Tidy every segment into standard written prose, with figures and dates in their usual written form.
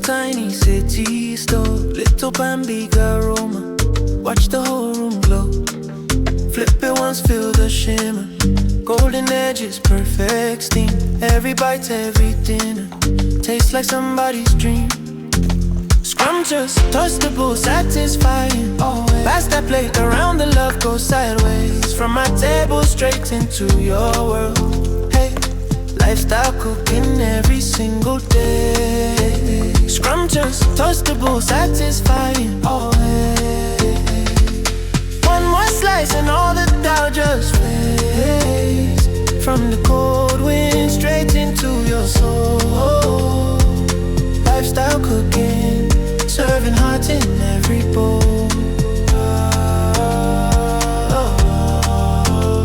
tiny city store, little big aroma. Watch the whole room glow. Flip it once, feel the shimmer. Golden edges, perfect steam. Every bite's every dinner. Tastes like somebody's dream. Scrumptious, toastable, satisfying. Pass that plate around, the love goes sideways. From my table straight into your world. Hey, lifestyle cooking every single day. Scrumptious, toastable, satisfying. One more slice and all the doubt just fades. From the cold wind straight into your soul. Lifestyle cooking, serving hearts in every bowl.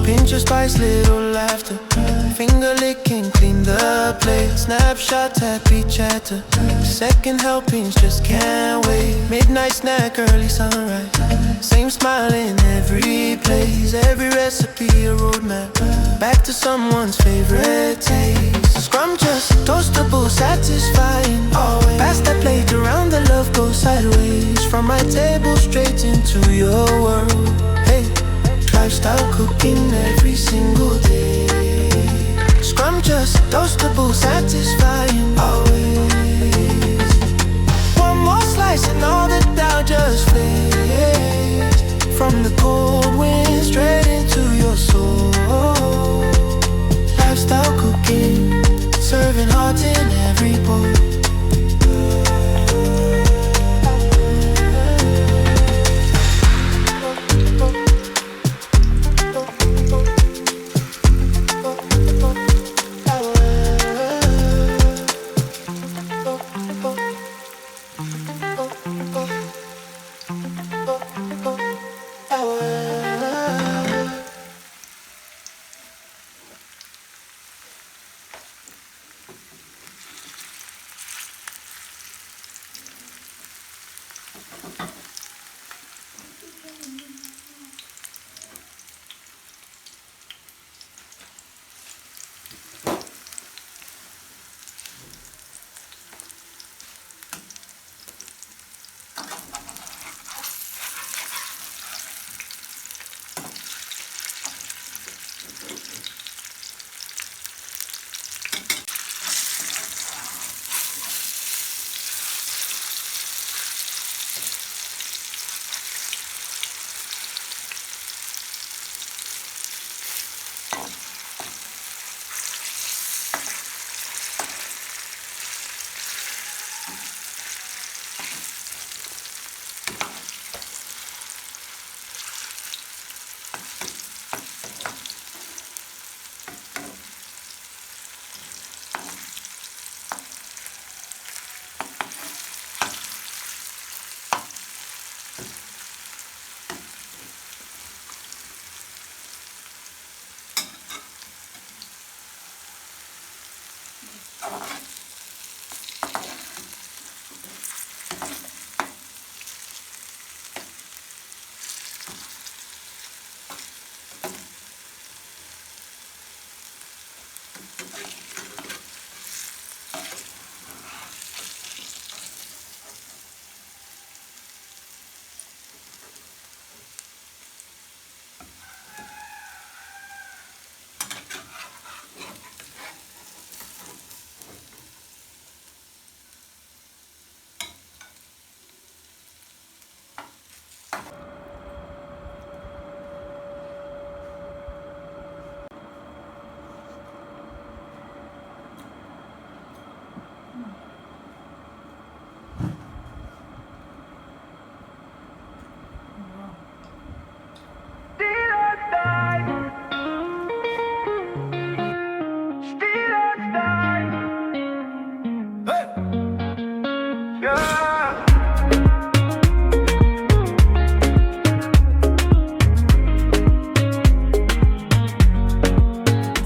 Pinch of spice, little laughter. Finger licking, clean the plate. Snapshots, happy chatter. Second helpings, just can't wait. Midnight snack, early sunrise. Same smile in every place. Every recipe a roadmap back to someone's favorite taste. Scrumptious, toastable, satisfying. Pass that plate around, the love goes sideways. From my table straight into your world. Hey, lifestyle cooking every single day. Scrumptious, toastable, satisfying always. One more slice and all the doubt just fades. From the cold wind straight into your soul. Lifestyle cooking, serving hearts in every bowl.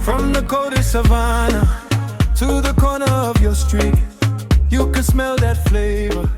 From the coldest savanna to the corner of your street, you can smell that flavor.